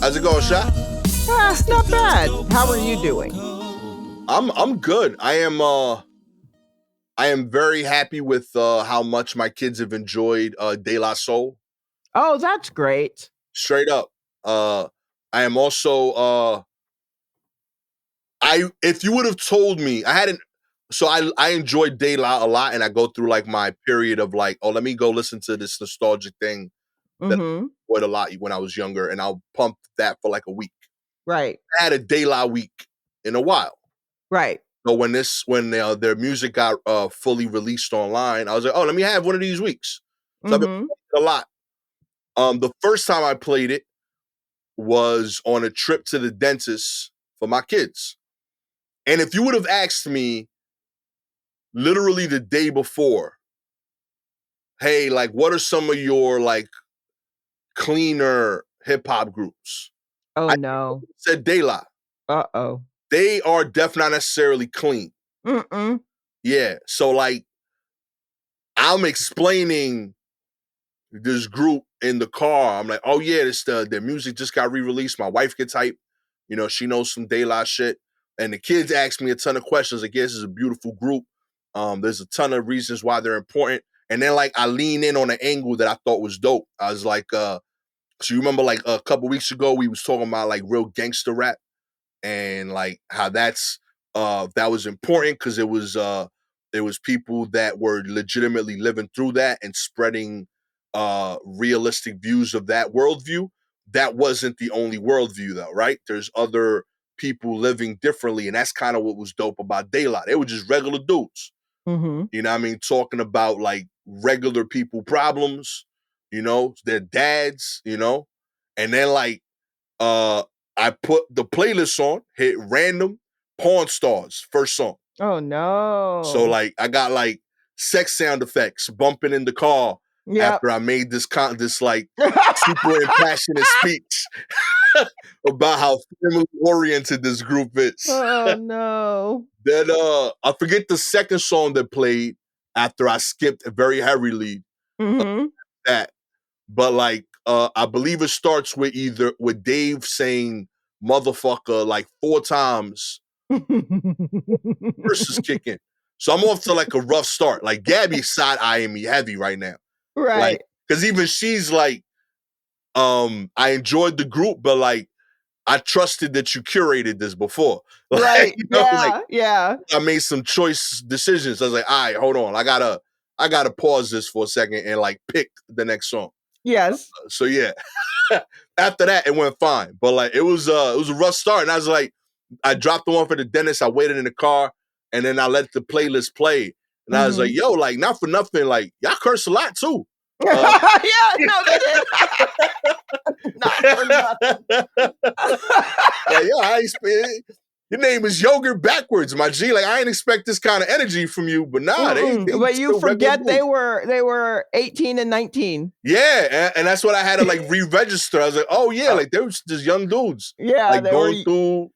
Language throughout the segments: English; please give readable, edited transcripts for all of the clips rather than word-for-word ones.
How's it going, Sha? Not bad. How are you doing? I'm good. I am very happy with how much my kids have enjoyed De La Soul. Oh, that's great. Straight up. I am also if you would have told me, I enjoyed De La a lot, and I go through like my period of like, oh, let me go listen to this nostalgic thing that Mm-hmm. I enjoyed a lot when I was younger, and I'll pump that for like a week. Right. I had a De La week in a while. Right. So when their music got fully released online, I was like, oh, let me have one of these weeks. So I've been Mm-hmm. playing it a lot. The first time I played it was on a trip to the dentist for my kids. And if you would have asked me literally the day before, hey, like, what are some of your like cleaner hip hop groups? Oh I no. said De La. Uh-oh. They are definitely not necessarily clean. Mm-mm. Yeah. So like I'm explaining this group in the car. I'm like, oh yeah, their music just got re-released. My wife gets hype. You know, she knows some De La shit. And the kids ask me a ton of questions. Like, yeah, this is a beautiful group. There's a ton of reasons why they're important. And then like I lean in on an angle that I thought was dope. I was like, so you remember like a couple weeks ago, we was talking about like real gangster rap and like how that was important because it was people that were legitimately living through that and spreading realistic views of that worldview. That wasn't the only worldview though, right? There's other people living differently, and that's kind of what was dope about De La. They were just regular dudes. Mm-hmm. You know what I mean? Talking about like regular people problems, you know, their dads, you know, and then like I put the playlist on, hit random Pawn Stars, first song. Oh So no. like I got like sex sound effects bumping in the car Yep. after I made this like super impassionate speech about how family oriented this group is. Oh no. Then I forget the second song that played after I skipped very heavily Mm-hmm. that. But like I believe it starts with Dave saying motherfucker like 4 times versus kicking. So I'm off to like a rough start. Like Gabby's side eyeing me heavy right now. Like, Right. because even she's like, I enjoyed the group, but like I trusted that you curated this before. Like, Right. you know, like Yeah. Yeah. I made some choice decisions. I was like, all right, hold on. I gotta pause this for a second and like pick the next song. Yes. So yeah. After that, it went fine. But like it was a rough start. And I was like, I dropped the one for the dentist. I waited in the car, and then I let the playlist play. And I was like, yo, like, not for nothing, like, y'all curse a lot too. Yeah, no, they did. Not for nothing. Like, yo, your name is yogurt backwards, my G. Like, I ain't expect this kind of energy from you, but nah, they But you still regular forget they dudes. were 18 and 19. Yeah, and that's what I had to like re-register. I was like, oh yeah, like they were just young dudes, Yeah, like they were going through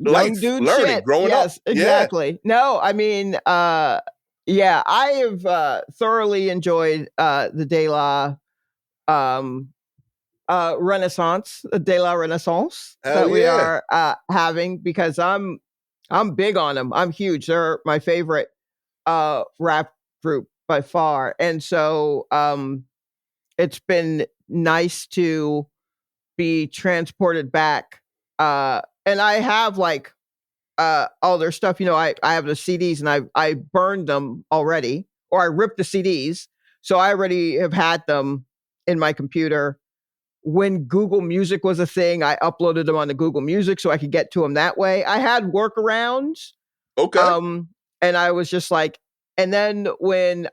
young life, dude learning, shit. growing up. Yes, exactly. No, I mean, yeah, I have thoroughly enjoyed the De La Renaissance, the De La Renaissance Hell that we yeah. are having because I'm big on them. I'm huge. They're my favorite rap group by far. And so it's been nice to be transported back. And I have like all their stuff. You know, I have the CDs and I burned them already, or I ripped the CDs. So I already have had them in my computer. When Google Music was a thing, I uploaded them onto Google Music so I could get to them that way. I had workarounds. Okay. And I was just like, and then when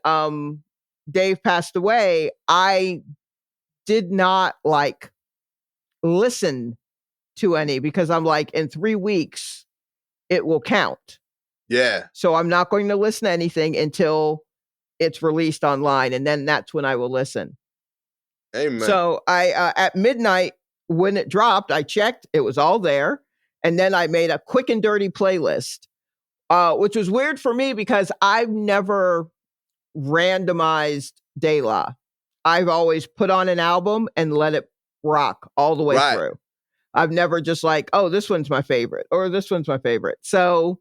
Dave passed away, I did not like listen to any because I'm like, in 3 weeks, it will count. Yeah. So I'm not going to listen to anything until it's released online. And then that's when I will listen. Amen. So I, at midnight, when it dropped, I checked, it was all there. And then I made a quick and dirty playlist, which was weird for me because I've never randomized De La. I've always put on an album and let it rock all the way through. I've never just like, oh, this one's my favorite or this one's my favorite. So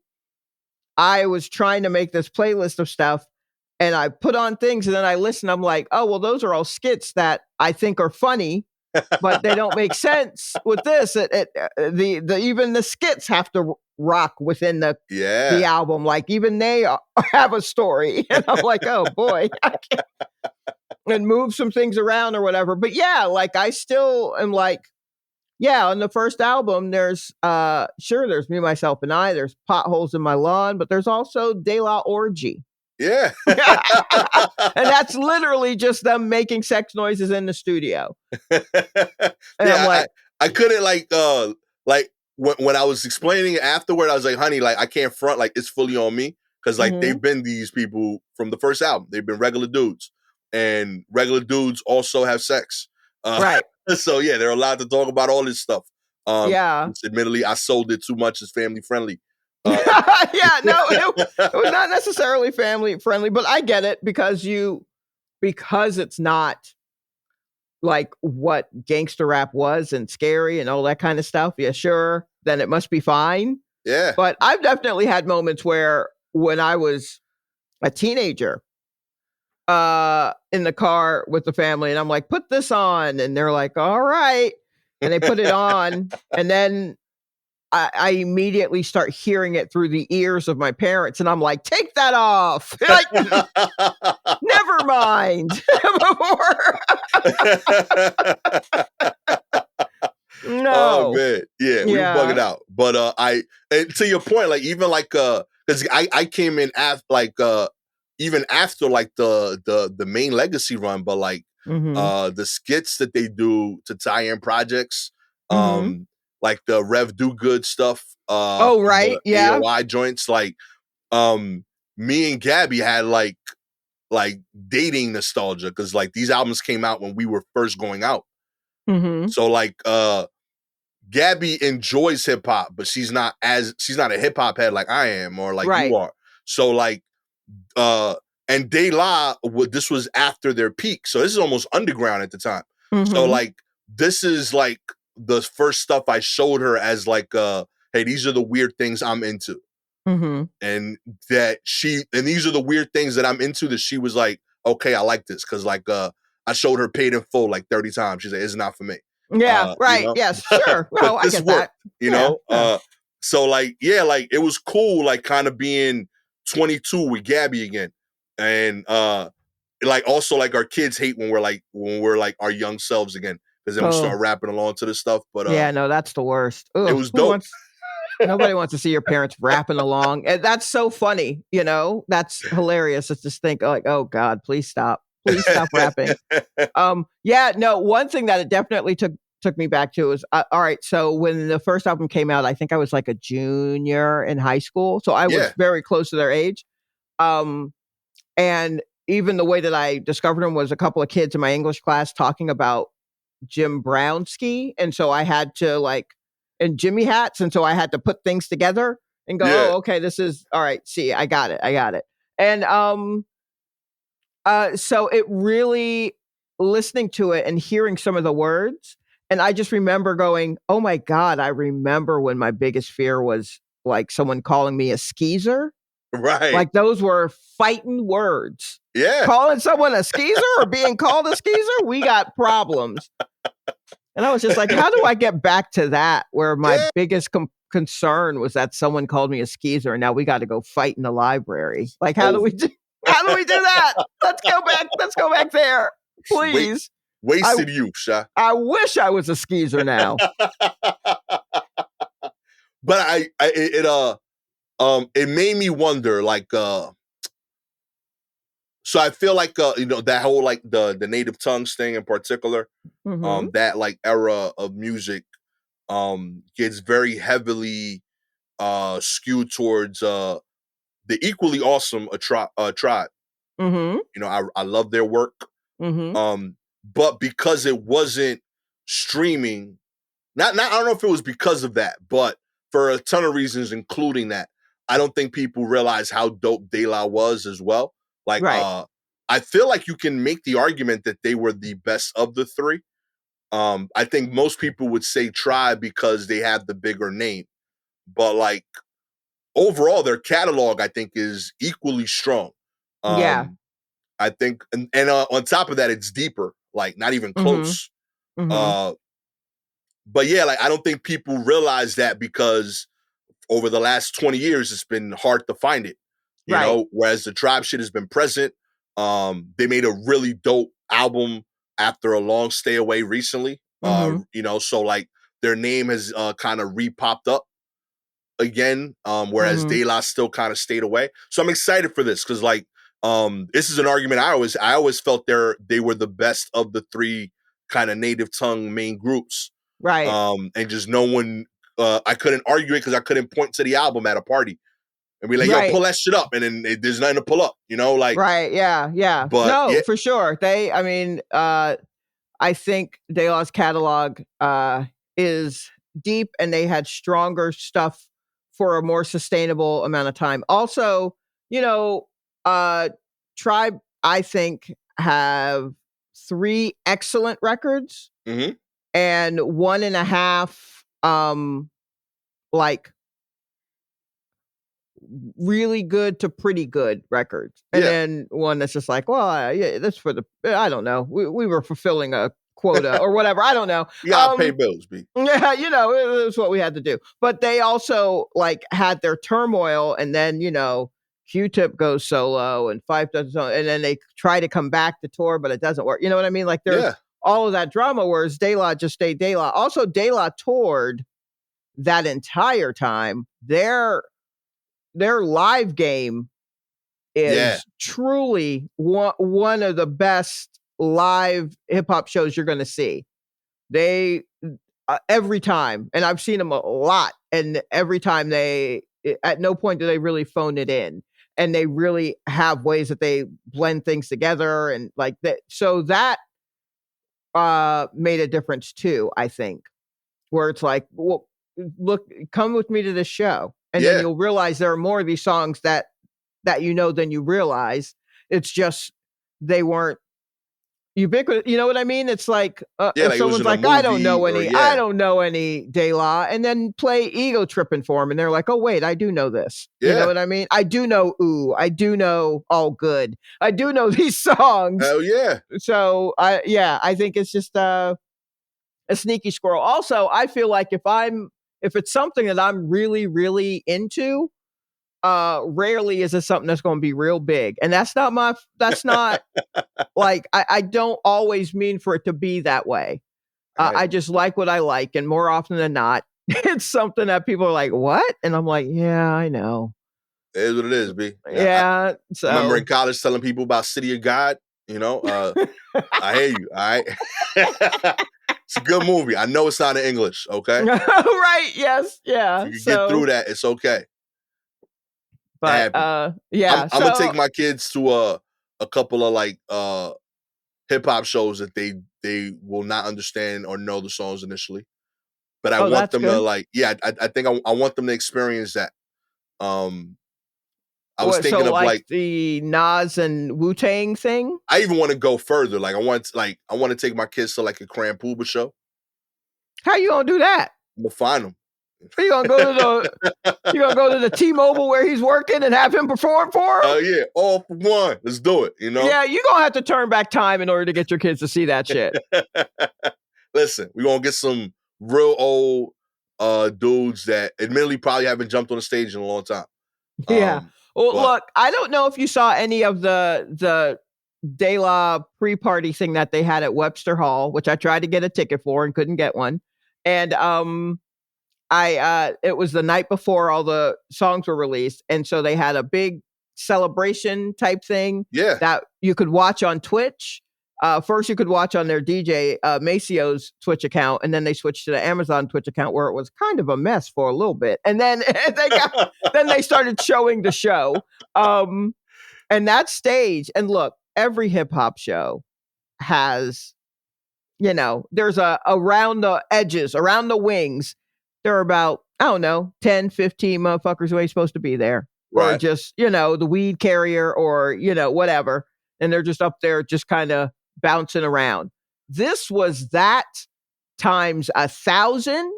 I was trying to make this playlist of stuff and I put on things and then I listen. I'm like, oh, well, those are all skits that I think are funny, but they don't make sense with this. The even the skits have to rock within the album. Like even they have a story. And I'm like, oh boy, I can't. And move some things around or whatever. But yeah, like I still am like, yeah, on the first album, there's there's Me, Myself, and I, there's Potholes in My Lawn, but there's also De La Orgy. Yeah. And that's literally just them making sex noises in the studio. And I'm like, I couldn't like when I was explaining it afterward, I was like, honey, like I can't front, like it's fully on me. Cause like they've been these people from the first album. They've been regular dudes. And regular dudes also have sex. Right. So yeah, they're allowed to talk about all this stuff. Yeah. Admittedly, I sold it too much as family friendly. Yeah, no, it was not necessarily family friendly, but I get it because it's not like what gangster rap was and scary and all that kind of stuff. Yeah, sure. Then it must be fine. Yeah. But I've definitely had moments where when I was a teenager, in the car with the family, and I'm like, put this on, and they're like, all right, and they put it on, and then I immediately start hearing it through the ears of my parents, and I'm like, take that off. Like, never mind. No. Oh man, yeah, we were bugging out. But and to your point, like even like because I came in after like even after like the main legacy run, but like the skits that they do to tie in projects, like the Rev Do Good stuff, oh right, yeah, AOI joints, like me and Gabby had like dating nostalgia because like these albums came out when we were first going out. So like Gabby enjoys hip hop, but she's not a hip hop head like I am or like you are. So like and De La, this was after their peak. So this is almost underground at the time. So like this is like the first stuff I showed her as like hey, these are the weird things I'm into. And that these are the weird things that I'm into that she was like, okay, I like this. Cause like I showed her Paid in Full like 30 times. She's like, it's not for me. Yeah, right. You know? Yes, sure. Well, I get that. You know? So like, yeah, like it was cool, like kind of being 22 with Gabby again. And like also like our kids hate when we're like our young selves again. Cause then we start rapping along to this stuff. But yeah, no, that's the worst. Ugh, it was dope. Nobody wants to see your parents rapping along. And that's so funny, you know? That's hilarious. It's just think like, oh God, please stop. Please stop rapping. Yeah, no, one thing that it definitely took me back to was, all right, so when the first album came out, I think I was like a junior in high school. So I was very close to their age. And even the way that I discovered them was a couple of kids in my English class talking about Jim Brownski. And so I had to like, and Jimmy hats. And so I had to put things together and go, oh, okay, this is, all right, see, I got it. And so it really, listening to it and hearing some of the words, and I just remember going, oh my God, I remember when my biggest fear was like someone calling me a skeezer. Right. Like those were fighting words. Yeah. Calling someone a skeezer or being called a skeezer, we got problems. And I was just like, how do I get back to that where my biggest concern was that someone called me a skeezer and now we got to go fight in the library? Like, how do we do that? Let's go back there. Please. Wasted youth, Sha. I wish I was a skeezer now. But it made me wonder, like, so I feel like, you know, that whole, like, the native tongues thing in particular, that, like, era of music, gets very heavily, skewed towards, the equally awesome Tribe. You know, I love their work. But because it wasn't streaming, I don't know if it was because of that, but for a ton of reasons, including that, I don't think people realize how dope De La was as well. Like, I feel like you can make the argument that they were the best of the three. I think most people would say Tribe because they have the bigger name, but like overall, their catalog I think is equally strong. Yeah. I think, and on top of that, it's deeper, like not even Mhm. close. Mhm. Uh, but yeah, like I don't think people realize that because over the last 20 years, it's been hard to find it, Right. whereas the Tribe shit has been present. They made a really dope album after a long stay away recently. Mhm. So like their name has kind of re-popped up again, whereas Mhm. De La still kind of stayed away. So I'm excited for this because like this is an argument I always felt they were the best of the three kind of native tongue main groups. Right. And just no one I couldn't argue it because I couldn't point to the album at a party and be like, yo, Right. pull that shit up, and then there's nothing to pull up, like. Right. Yeah. Yeah. But No, yeah, for sure. I mean, I think De La's catalog is deep, and they had stronger stuff for a more sustainable amount of time. Also, you know, uh, Tribe, I think, have 3 excellent records mm-hmm. and 1.5, like really good to pretty good records. And Yeah, then one that's just like, well, yeah, that's for the, I don't know. We were fulfilling a quota or whatever. I don't know. you gotta pay bills, B. Yeah, it was what we had to do. But they also like had their turmoil, and then, Q-Tip goes solo and Fife does his own, and then they try to come back to tour, but it doesn't work. You know what I mean? Like there's Yeah, all of that drama, whereas De La just stayed De La. Also, De La toured that entire time. Their live game yeah, is truly one of the best live hip hop shows you're going to see. They every time, and I've seen them a lot, and every time at no point do they really phone it in, and they really have ways that they blend things together, and like that. So that made a difference too, I think, where it's like, well, look, come with me to this show, and then yeah. you'll realize there are more of these songs that than you realize. It's just they weren't ubiquitous. You know what I mean? It's like Yeah, if like it was someone's in a like, movie or I yeah, don't know any De La, and then play Ego Tripping for them, and they're like, oh wait, I do know this. You know yeah. what I mean? I do know Ooh, I do know All Good, I do know these songs. Hell yeah. So I think it's just a sneaky squirrel. Also, I feel like if it's something that I'm really, really into, rarely is it something that's going to be real big. And that's not like, I don't always mean for it to be that way. All right. I just like what I like. And more often than not, it's something that people are like, what? And I'm like, yeah, I know. It is what it is, B. Yeah, Yeah. I remember in So, college telling people about City of God. I hear you. All right. It's a good movie. I know it's not in English. Okay. right. Yes. If Yeah. you can get through So, that, it's okay. It but, happens. I'm yeah. I'm gonna take So, my kids to a couple of like hip hop shows that they will not understand or know the songs initially. But I oh, want that's them to good. like, yeah, I think I want them to experience that. Um I was What, so thinking of like like the Nas and Wu Tang thing? I even want to go further. Like I want to take my kids to like a Cran Pooba show. How you gonna do that? I'm gonna find them. Are you gonna go to the T-Mobile where he's working and have him perform for him? Oh yeah, all for one. Let's do it. Yeah, you're gonna have to turn back time in order to get your kids to see that shit. Listen, we're gonna get some real old dudes that admittedly probably haven't jumped on the stage in a long time. Yeah. Well, But look, I don't know if you saw any of the De La pre-party thing that they had at Webster Hall, which I tried to get a ticket for and couldn't get one. And I it was the night before all the songs were released, and so they had a big celebration type thing yeah. that you could watch on Twitch. First, you could watch on their DJ Maceo's Twitch account, and then they switched to the Amazon Twitch account, where it was kind of a mess for a little bit, and then then they started showing the show. And that stage, and look, every hip hop show has, there's around the edges, around the wings, there are about, I don't know, 10, 15 motherfuckers who ain't supposed to be there. Or Right. just, the weed carrier or, whatever. And they're just up there just kind of bouncing around. This was that times 1,000.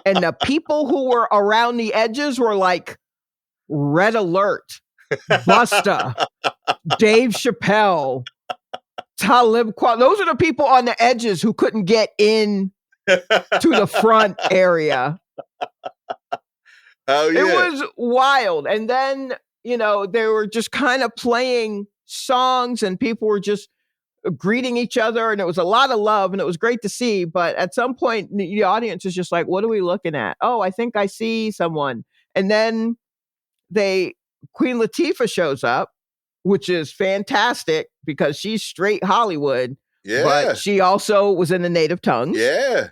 And the people who were around the edges were like Red Alert, Busta, Dave Chappelle, Talib Kweli. Those are the people on the edges who couldn't get in to the front area. Oh, yeah. It was wild. And then, they were just kind of playing songs and people were just greeting each other. And it was a lot of love and it was great to see. But at some point, the audience is just like, what are we looking at? Oh, I think I see someone. And then Queen Latifah shows up, which is fantastic because she's straight Hollywood. Yeah. But she also was in the native tongues. Yeah.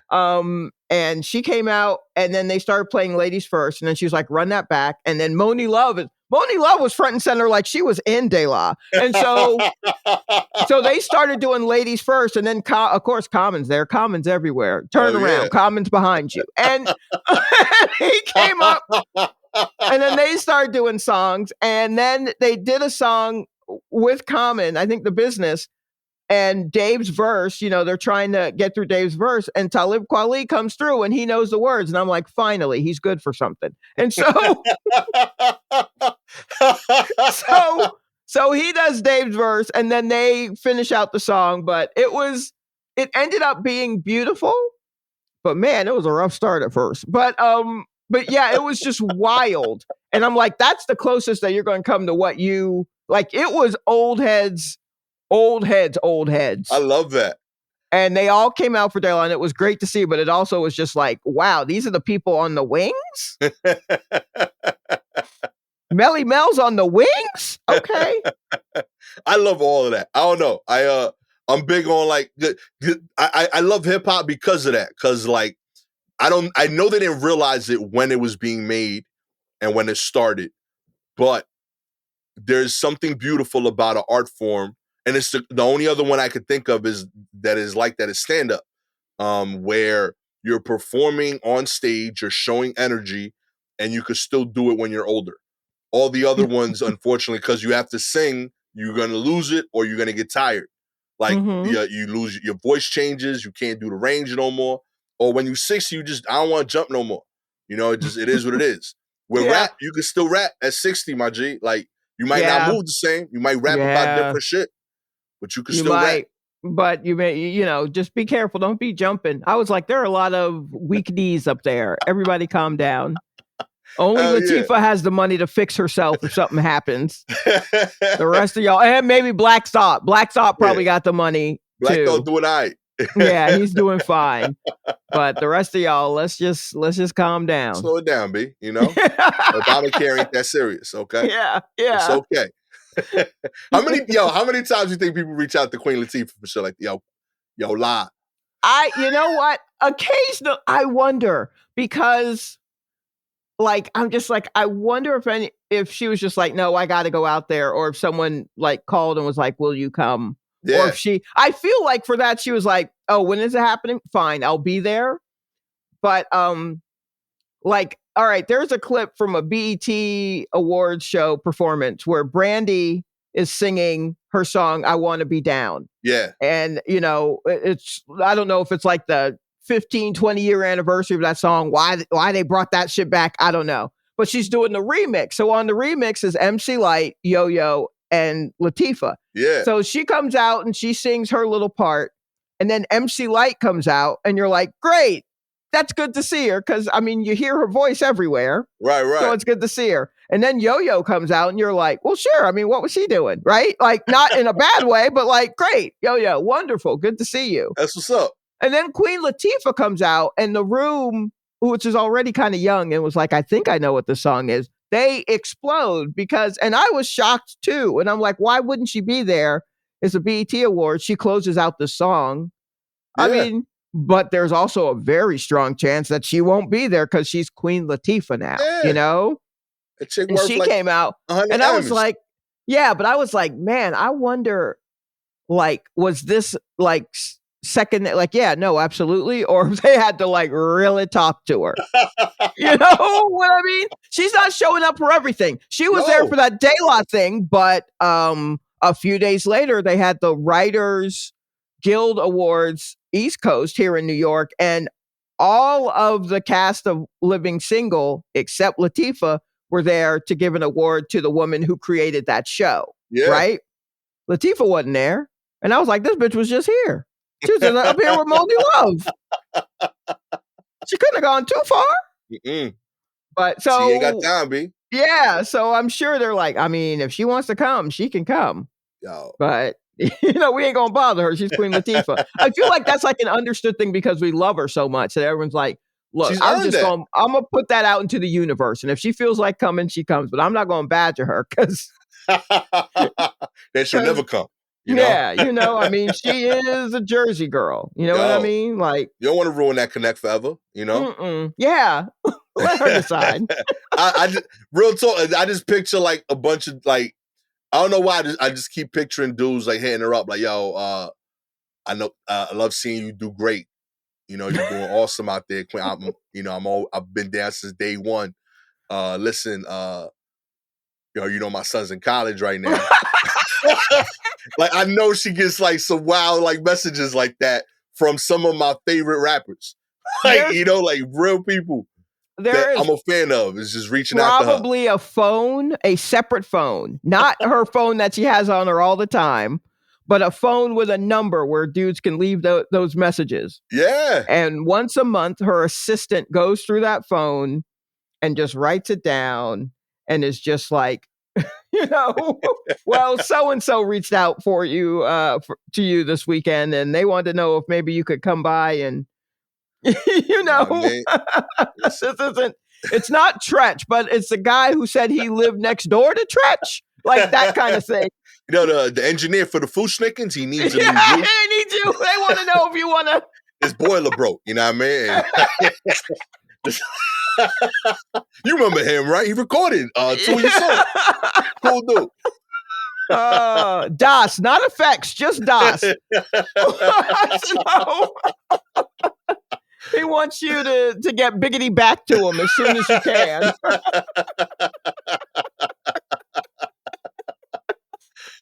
And she came out and then they started playing Ladies First. And then she was like, run that back. And then Moni Love was front and center like she was in De La. And so they started doing Ladies First. And then, of course, Common's there. Common's everywhere. Turn around. Yeah. Common's behind you. And he came up. And then they started doing songs. And then they did a song with Common, I think The Business. And Dave's verse, they're trying to get through Dave's verse, and Talib Kweli comes through and he knows the words. And I'm like, finally, he's good for something. And so he does Dave's verse and then they finish out the song. But it ended up being beautiful. But man, it was a rough start at first. But yeah, it was just wild. And I'm like, that's the closest that you're going to come to what you like. It was old heads. I love that. And they all came out for De La, and it was great to see, but it also was just like, wow, these are the people on the wings? Melly Mel's on the wings? Okay. I love all of that. I don't know. I'm big on like, I love hip hop because of that. Cause like, I know they didn't realize it when it was being made and when it started, but there's something beautiful about an art form. And it's the only other one I could think of is stand-up, where you're performing on stage, you're showing energy, and you could still do it when you're older. All the other ones, unfortunately, because you have to sing, you're going to lose it or you're going to get tired. Like, you lose, your voice changes, you can't do the range no more. Or when you're 60, I don't want to jump no more. It is what it is. With rap, you can still rap at 60, my G. Like, you might not move the same. You might rap about different shit. But you can still rap. But you may, just be careful. Don't be jumping. I was like, there are a lot of weak knees up there. Everybody calm down. Only Latifah has the money to fix herself if something happens. The rest of y'all, and maybe Black Thought. Black Thought probably got the money Black too. Thought doing all right. Yeah, he's doing fine. But the rest of y'all, let's just calm down. Slow it down, B. Obamacare ain't that serious, okay? Yeah. It's okay. How many times do you think people reach out to Queen Latifah for shit like, yo, lie? You know what? Occasionally, I wonder because, like, I'm just like, I wonder if she was just like, no, I got to go out there, or if someone like called and was like, will you come? Yeah. Or if I feel like for that she was like, oh, when is it happening? Fine, I'll be there. But like, all right, there's a clip from a BET Awards show performance where Brandy is singing her song, I Want to Be Down. Yeah. And, I don't know if it's like the 15, 20 year anniversary of that song, why they brought that shit back, I don't know. But she's doing the remix. So on the remix is MC Lyte, Yo-Yo, and Latifah. Yeah. So she comes out and she sings her little part. And then MC Lyte comes out and you're like, great. That's good to see her because, you hear her voice everywhere. Right. So it's good to see her. And then Yo-Yo comes out and you're like, well, sure. What was she doing? Right? Like, not in a bad way, but like, great. Yo-Yo, wonderful. Good to see you. That's what's up. And then Queen Latifah comes out and the room, which is already kind of young and was like, I think I know what the song is. They explode and I was shocked too. And I'm like, why wouldn't she be there? It's a BET Award. She closes out the song. Yeah. But there's also a very strong chance that she won't be there because she's Queen Latifah now, And she came out and I was like, yeah, but I was like, man, I wonder, like, was this like second, like, yeah, no, absolutely. Or if they had to like really talk to her. You know what I mean? She's not showing up for everything. She was there for that De La thing, but a few days later they had the writers Guild Awards East Coast here in New York, and all of the cast of Living Single, except Latifah, were there to give an award to the woman who created that show. Yeah. Right? Latifah wasn't there. And I was like, this bitch was just here. She was up here with Moldy Love. She couldn't have gone too far. Mm-mm. But so she ain't got time, B. Yeah, so I'm sure they're like, I mean, if she wants to come, she can come. Yo. But we ain't gonna bother her. She's Queen Latifah. I feel like that's like an understood thing because we love her so much that everyone's like, look, I'm gonna put that out into the universe. And if she feels like coming, she comes. But I'm not gonna badger her because then she'll never come. You know? Yeah, I mean, she is a Jersey girl. You know what I mean? Like, you don't want to ruin that connect forever, Yeah. Let her decide. I just, real talk, I just picture like a bunch of like, I don't know why, I just keep picturing dudes like hitting her up like, yo, I know, I love seeing you do great. You're doing awesome out there. I've been down since day one. Listen, my son's in college right now. Like, I know she gets like some wild like messages like that from some of my favorite rappers. Like, like real people that I'm a fan of is just reaching out to her. Probably a phone, a separate phone, not her phone that she has on her all the time, but a phone with a number where dudes can leave those messages. Yeah. And once a month, her assistant goes through that phone and just writes it down and is just like, well, so-and-so reached out for you, to you this weekend, and they wanted to know if maybe you could come by and, this isn't, it's not Tretch, but it's the guy who said he lived next door to Tretch, like that kind of thing. The engineer for the Fushnikins, he needs a new roof. He needs you. They want to know if you want to. His boiler broke, you know what I mean? You remember him, right? He recorded 2 of your songs. Cool dude. Das, not effects, just Das. He wants you to get biggity back to him as soon as you can.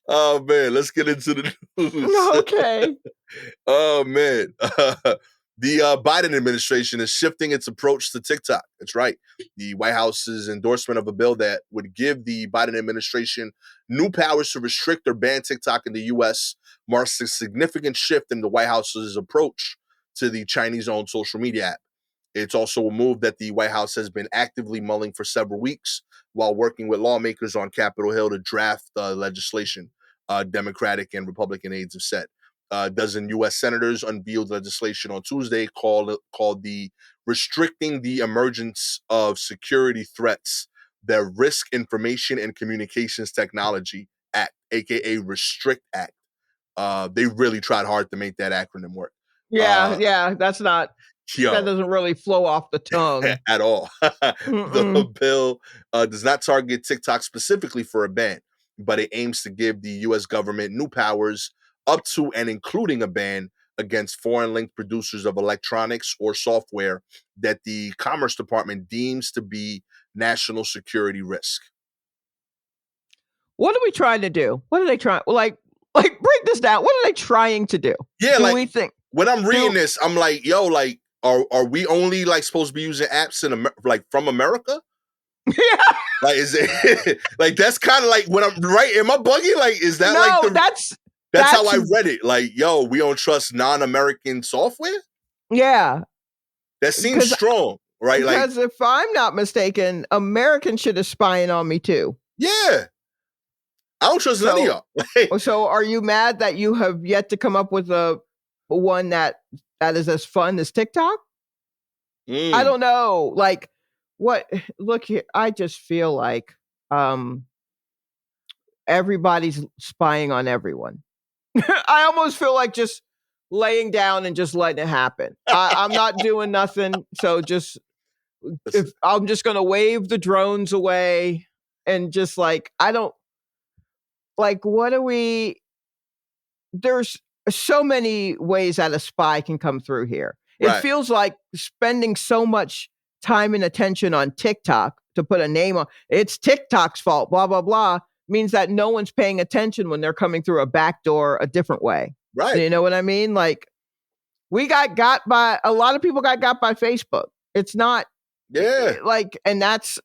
Oh, man, let's get into the news. Okay. Oh, man. The Biden administration is shifting its approach to TikTok. That's right. The White House's endorsement of a bill that would give the Biden administration new powers to restrict or ban TikTok in the U.S. marks a significant shift in the White House's approach to the Chinese-owned social media app. It's also a move that the White House has been actively mulling for several weeks while working with lawmakers on Capitol Hill to draft legislation, Democratic and Republican aides have said. A dozen U.S. senators unveiled legislation on Tuesday called the Restricting the Emergence of Security Threats, the Risk Information and Communications Technology Act, aka Restrict Act. They really tried hard to make that acronym work. Yeah, that's not. That doesn't really flow off the tongue at all. The bill does not target TikTok specifically for a ban, but it aims to give the U.S. government new powers up to and including a ban against foreign-linked producers of electronics or software that the Commerce Department deems to be national security risk. What are we trying to do? What are they trying? Like break this down. What are they trying to do? Yeah, we think when I'm reading this, I'm like, yo, like, are we only like supposed to be using apps in from America? Yeah. Like, is it like that's kind of like when I'm right? Am I bugging? Like, is that that's how I read it. Like, yo, we don't trust non-American software? Yeah. That seems strong, right? Because if I'm not mistaken, American shit is spying on me too. Yeah. I don't trust none of y'all. So are you mad that you have yet to come up with a one that is as fun as TikTok? I don't know. Like, what? Look here. I just feel like everybody's spying on everyone. I almost feel like just laying down and just letting it happen. I'm not doing nothing. So if I'm just going to wave the drones away and just like, I don't like, what are we, there's so many ways that a spy can come through here. It feels like spending so much time and attention on TikTok to put a name on it's TikTok's fault, blah, blah, blah, means that no one's paying attention when they're coming through a back door a different way. Right. You know what I mean? Like, we got by, a lot of people got by Facebook. It's not Yeah. like, and that's,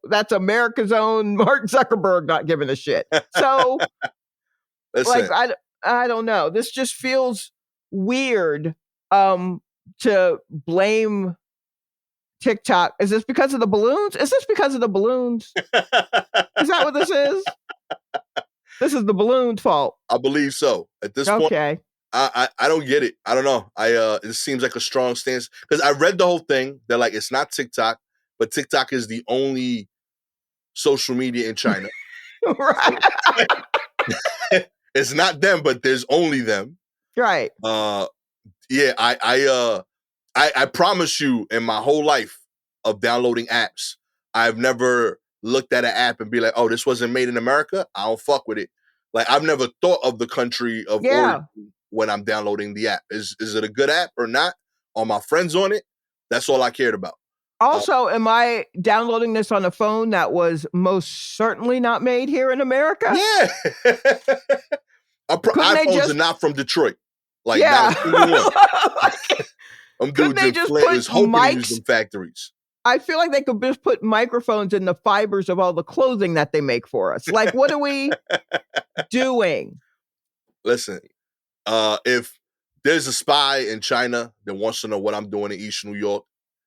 that's America's own Mark Zuckerberg not giving a shit. So, like, Listen, I don't know. This just feels weird to blame TikTok. Is this because of the balloons? Is this because of the balloons? Is that what this is? This is the balloon's fault. I believe so. At this point, Okay. I don't get it. I don't know. It seems like a strong stance because I read the whole thing. They're like, it's not TikTok, but TikTok is the only social media in China. Right. It's not them, but there's only them. Right. Yeah, I promise you, in my whole life of downloading apps, I've never looked at an app and be like, oh, this wasn't made in America. I don't fuck with it. Like, I've never thought of the country of origin when I'm downloading the app. Is it a good app or not? Are my friends on it? That's all I cared about. Also, am I downloading this on a phone that was most certainly not made here in America? Yeah. iPhones are not from Detroit. Like, not a single one. I'm dudes in Flint is hoping to use them factories. I feel like they could just put microphones in the fibers of all the clothing that they make for us. Like, what are we doing? Listen, if there's a spy in China that wants to know what I'm doing in East New York,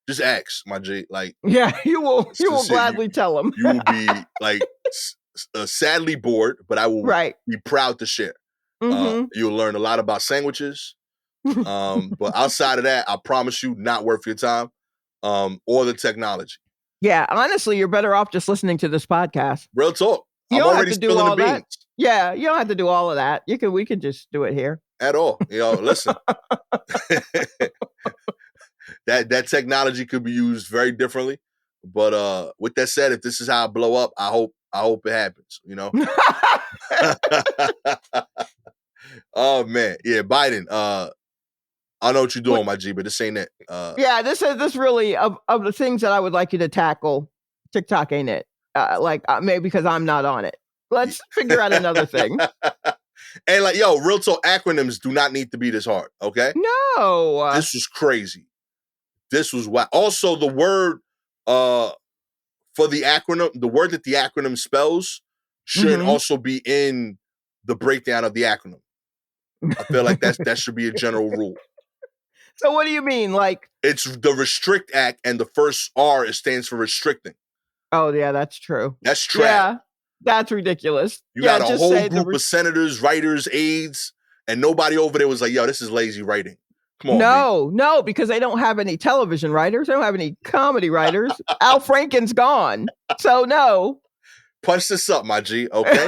just ask, my G. Like, yeah, you will gladly tell them. You will be like sadly bored, but I will be proud to share. Mm-hmm. You'll learn a lot about sandwiches. But outside of that, I promise you, not worth your time or the technology. Yeah, honestly, you're better off just listening to this podcast. Real talk. I'm already spilling the beans. Yeah, you don't have to do all of that. We can just do it here. At all. Listen. that technology could be used very differently. But with that said, if this is how I blow up, I hope it happens, Oh man. Yeah, Biden. I know what you're doing, my G, but this ain't it. Yeah, this really of the things that I would like you to tackle. TikTok ain't it. Maybe because I'm not on it. Let's figure out another thing. And real talk, acronyms do not need to be this hard, okay? No. This was crazy. This was wild. Also, the word for the acronym, the word that the acronym spells should also be in the breakdown of the acronym. I feel like that should be a general rule. So what do you mean? Like, it's the Restrict Act, and the first R stands for restricting. Oh yeah, that's true. That's trash. Yeah, that's ridiculous. You got a whole group of senators, writers, aides, and nobody over there was like, yo, this is lazy writing. Come on. No, because they don't have any television writers. They don't have any comedy writers. Al Franken's gone. So no. Punch this up, my G, okay?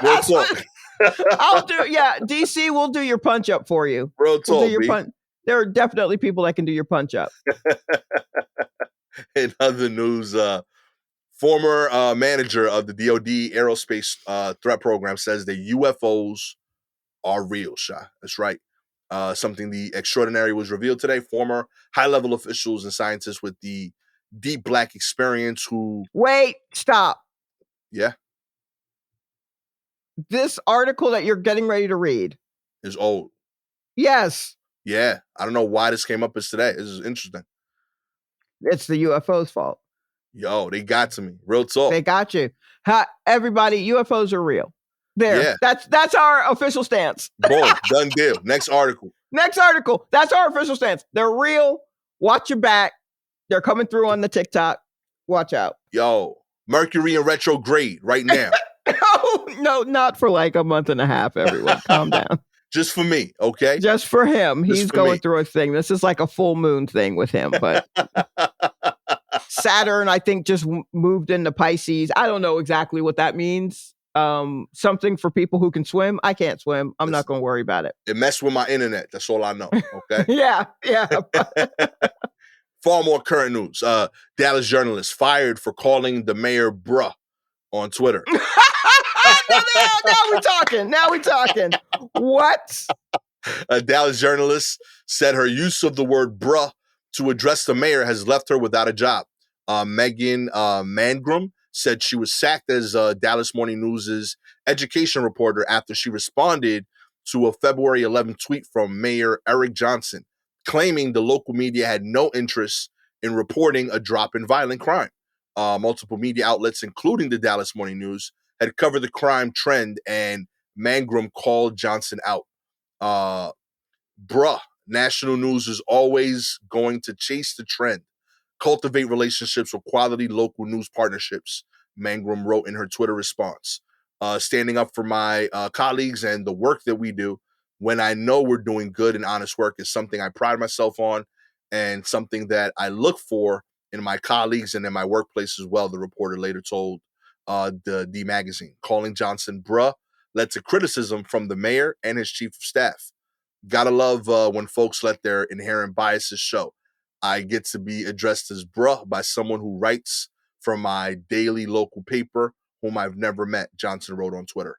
Real talk. DC will do your punch up for you. Real talk, There are definitely people that can do your punch up. In other news, former manager of the DoD aerospace threat program says that UFOs are real, Sha. That's right. Something the extraordinary was revealed today. Former high-level officials and scientists with the deep black experience who... Wait, stop. Yeah? This article that you're getting ready to read is old. Yes. Yeah. I don't know why this came up as today. This is interesting. It's the UFO's fault. Yo, they got to me. Real talk. They got you. Everybody, UFOs are real. There. Yeah. That's our official stance. Boom. Done deal. Next article. That's our official stance. They're real. Watch your back. They're coming through on the TikTok. Watch out. Yo, Mercury in retrograde right now. No, not for like a month and a half, everyone. Calm down. Just for me, okay? Just for him. He's going through a thing. This is like a full moon thing with him, but Saturn, I think, just moved into Pisces. I don't know exactly what that means. Something for people who can swim. I can't swim. I'm not going to worry about it. It messed with my internet. That's all I know, okay? Yeah. Far more current news. Dallas journalist fired for calling the mayor bruh on Twitter. Now we talking. What? A Dallas journalist said her use of the word bruh to address the mayor has left her without a job. Megan Mangrum said she was sacked as Dallas Morning News's education reporter after she responded to a February 11th tweet from Mayor Eric Johnson, claiming the local media had no interest in reporting a drop in violent crime. Multiple media outlets, including the Dallas Morning News, had covered the crime trend, and Mangrum called Johnson out. Bruh, national news is always going to chase the trend. Cultivate relationships with quality local news partnerships, Mangrum wrote in her Twitter response. Standing up for my colleagues and the work that we do when I know we're doing good and honest work is something I pride myself on and something that I look for in my colleagues and in my workplace as well, the reporter later told the D Magazine. Calling Johnson bruh led to criticism from the mayor and his chief of staff. Gotta love when folks let their inherent biases show. I get to be addressed as bruh by someone who writes for my daily local paper, whom I've never met, Johnson wrote on Twitter.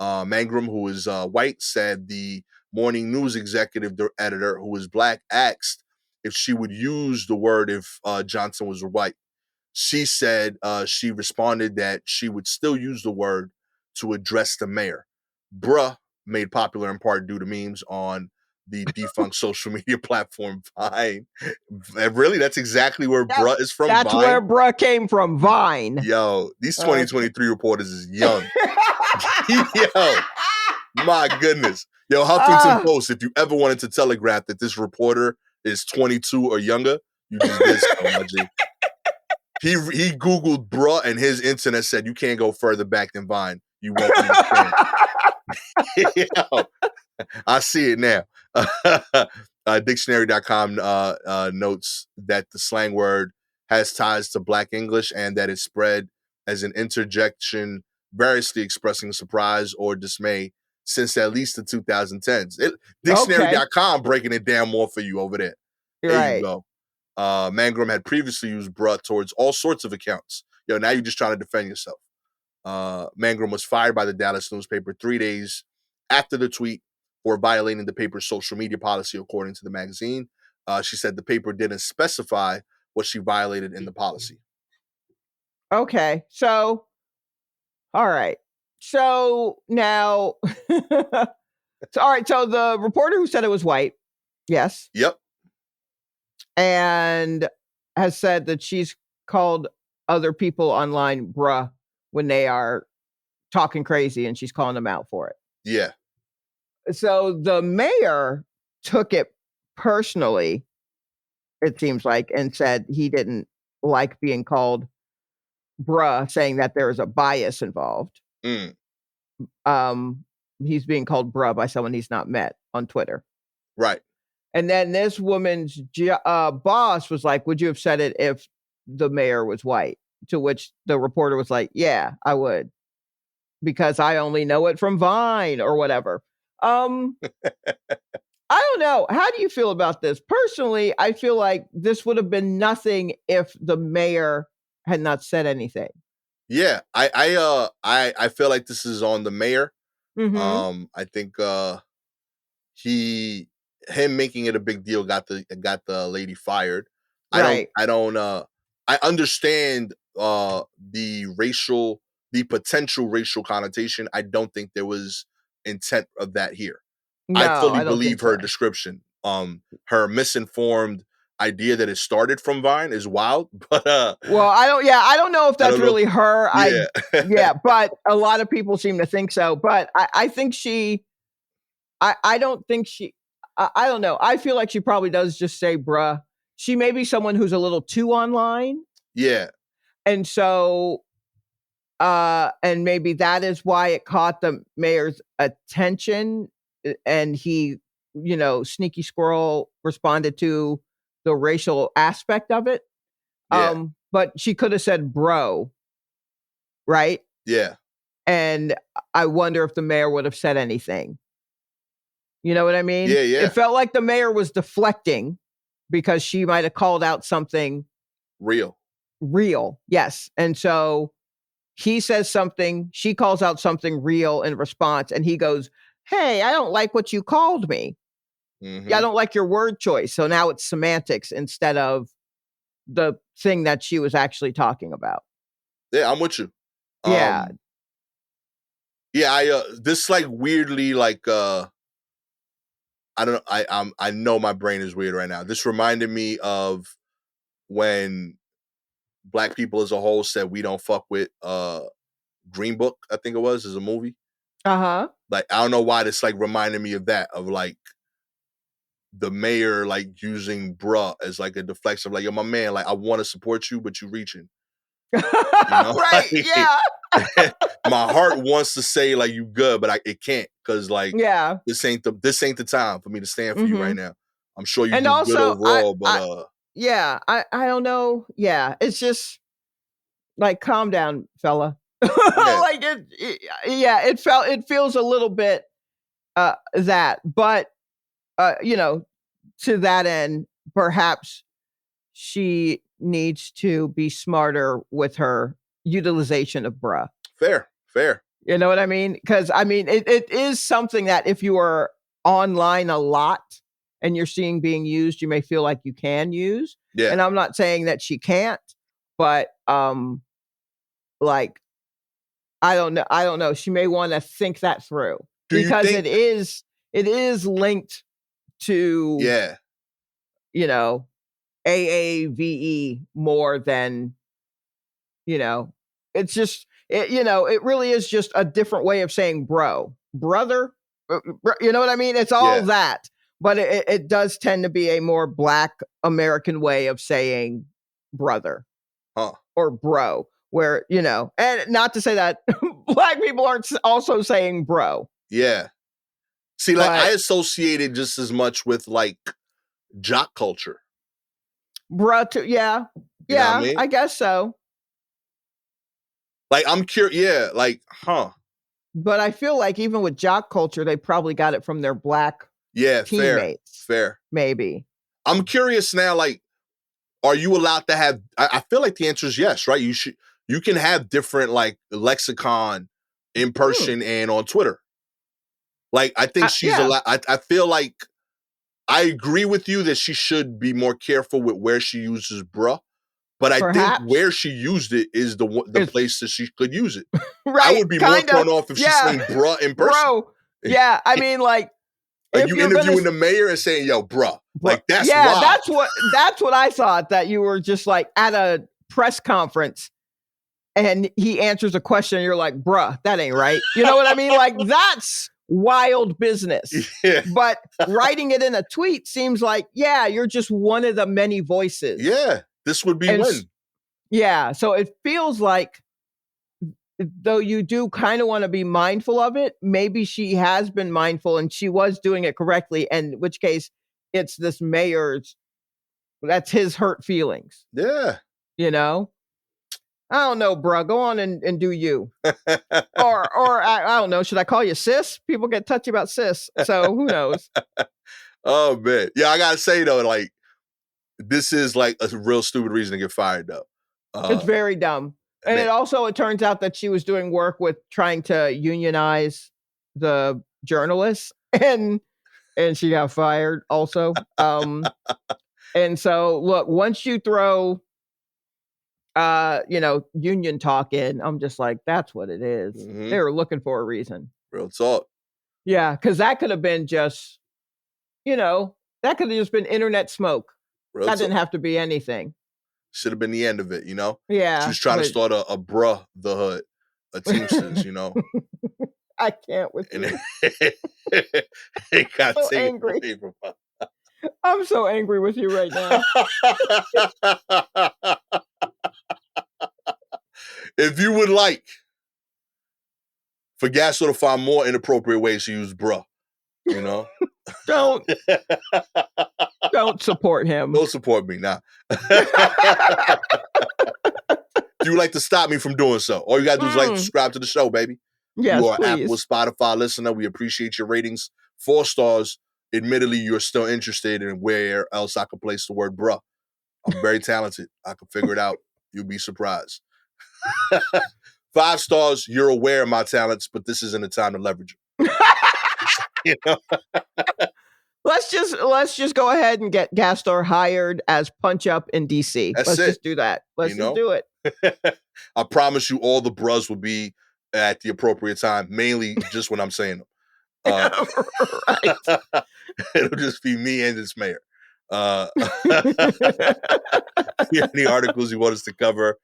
Mangrum, who is white, said the morning news executive editor, who is black, asked if she would use the word if Johnson was white. She said she responded that she would still use the word to address the mayor. Bruh, made popular in part due to memes on the defunct social media platform Vine. And really, that's exactly where bruh is from. That's Vine. where bruh came from, Vine. Yo, these 2023 reporters is young. Yo, my goodness. Yo, Huffington Post, if you ever wanted to telegraph that this reporter is 22 or younger, you just did so, my G. He Googled bruh and his internet said you can't go further back than Vine. You won't understand. Yo, I see it now. Dictionary.com notes that the slang word has ties to Black English and that it spread as an interjection variously expressing surprise or dismay since at least the 2010s. Dictionary.com breaking it down more for you over there. There you go. Mangrum had previously used bruh towards all sorts of accounts. Yo, now you're just trying to defend yourself. Mangrum was fired by the Dallas newspaper 3 days after the tweet for violating the paper's social media policy, according to the magazine. She said the paper didn't specify what she violated in the policy. Okay, so, all right. So now, so the reporter who said it was white, yes. Yep. And has said that she's called other people online bruh when they are talking crazy and she's calling them out for it. Yeah. So the mayor took it personally, it seems like, and said he didn't like being called bruh, saying that there is a bias involved. He's being called bruh by someone he's not met on Twitter. Right. And then this woman's boss was like, would you have said it if the mayor was white? To which the reporter was like, yeah, I would. Because I only know it from Vine or whatever. I don't know. How do you feel about this? Personally, I feel like this would have been nothing if the mayor had not said anything. Yeah, I feel like this is on the mayor. Mm-hmm. I think him making it a big deal got the lady fired. Right. I understand the potential racial connotation. I don't think there was intent of that here. No, I fully don't believe think her so. description. Her misinformed idea that it started from Vine is wild, but well, I don't know if that's really her. Yeah. But a lot of people seem to think so. But I think I don't think I don't know. I feel like she probably does just say bruh. She may be someone who's a little too online. Yeah. And so and maybe that is why it caught the mayor's attention, and he, sneaky squirrel responded to the racial aspect of it. Yeah. But she could have said bro, right? Yeah. And I wonder if the mayor would have said anything. You know what I mean? Yeah, yeah. It felt like the mayor was deflecting because she might have called out something real. Yes. And so he says something, she calls out something real in response, and he goes, hey, I don't like what you called me. Mm-hmm. Yeah, I don't like your word choice. So now it's semantics instead of the thing that she was actually talking about. Yeah, I'm with you. Yeah. Yeah, this like weirdly like I don't know. I know my brain is weird right now. This reminded me of when black people as a whole said we don't fuck with Green Book, I think it was, is a movie. Uh-huh. Like, I don't know why this like reminded me of that, of like the mayor like using bruh as like a deflection, like, yo, my man, like I want to support you, but you reaching. You know, Right. Yeah. my heart wants to say like you good, but it can't, because like Yeah. this ain't the time for me to stand for you right Mhm. now. I'm sure you And do good also, overall, but I don't know. Yeah, it's just like, calm down, fella. yeah, Like yeah, it feels a little bit that, but you know, to that end, perhaps she needs to be smarter with her utilization of bruh. fair. You know what I mean? Because I mean, it is something that if you are online a lot and you're seeing being used, you may feel like you can use. Yeah. And I'm not saying that she can't, but like, I don't know. I don't know. She may want to think that through, Do you because think? it is linked to, Yeah, you know, AAVE more than, you know, it's just you know, it really is just a different way of saying brother. You know what I mean? It's all yeah, that, but it does tend to be a more Black American way of saying brother huh? or bro, where, you know, and not to say that Black people aren't also saying bro, Yeah. See, like I but associate it just as much with like jock culture. bruh, too, yeah, You know what I yeah, mean? I guess so. Like I'm curious. Yeah, like, huh? But I feel like even with jock culture, they probably got it from their Black Yeah, teammates, fair. maybe. I'm curious now. Like, are you allowed to have? I feel like the answer is yes, right? You can have different like lexicon in Hmm. person and on Twitter. Like, I think she's Yeah, allowed. I feel like I agree with you that she should be more careful with where she uses bruh. But I think perhaps. where she used it is the It's place that she could use it. I right, would be more kinda. thrown off if she's Yeah, saying bruh in person. bro. Yeah, I mean, like, Like if you you're gonna interviewing the mayor and saying, yo, bruh. bro, Like that's yeah, wild. that's what I thought, that you were just, like, at a press conference and he answers a question and you're like, "Bruh, that ain't right." You know what I mean? Like, that's wild business. Yeah. But writing it in a tweet seems like, yeah, you're just one of the many voices. Yeah. This would be And when. yeah, so it feels like, though you do kind of want to be mindful of it, maybe she has been mindful and she was doing it correctly, and in which case it's this mayor's, that's his hurt feelings, Yeah. you know? I don't know, bro. Go on and do you. Or I don't know, should I call you sis? People get touchy about sis. So who knows? Oh man. Yeah, I gotta say though, like, this is like a real stupid reason to get fired though. It's Uh very dumb. And man, it turns out that she was doing work with trying to unionize the journalists and she got fired also. And so look, once you throw you know, union talk in, I'm just like, that's what it is. mm-hmm. They were looking for a reason. Real talk. Yeah, because that could have been just, you know, that could have just been internet smoke. Real That talk. didn't have to be anything. Should have been the end of it, you know? She Yeah, was trying to but start a bruh the hood, a Teamsters, you know? I can't with And you. it got So taken angry. away from her. I'm so angry with you right now. If you would like for Gastor to find more inappropriate ways to use bruh, you know? Don't support him. Don't support me now. If you would like to stop me from doing so, all you gotta do is like, subscribe to the show, baby. Yes, You are please. Apple, Spotify listener. We appreciate your ratings. 4 stars. Admittedly, you're still interested in where else I could place the word bruh. I'm very talented. I can figure it out. You'll be surprised. 5 stars, you're aware of my talents, but this isn't the time to leverage them. You know? Let's just go ahead and get Gastor hired as Punch Up in DC. That's Let's it. just do that. Let's just do it. I promise you all the bruhs will be at the appropriate time, mainly just when I'm saying them. Right. It'll just be me and its mayor. Any articles you want us to cover,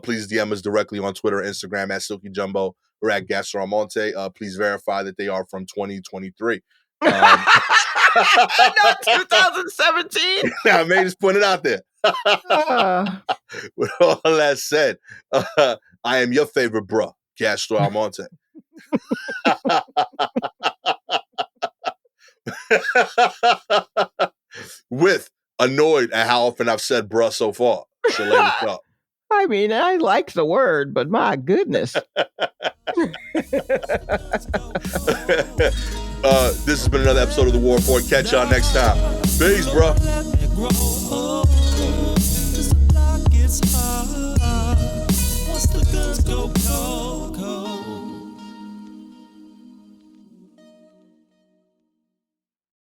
please DM us directly on Twitter, Instagram at Silky Jumbo or at Gastor Almonte. Please verify that they are from 2023. Not 2017. I may just put it out there. With all that said, I am your favorite bruh, Gastor Almonte. With annoyed at how often I've said bruh so far. Shalewa Sharpe. I mean, I like the word, but my goodness. This has been another episode of The War Report. Catch y'all next time. Peace, bro.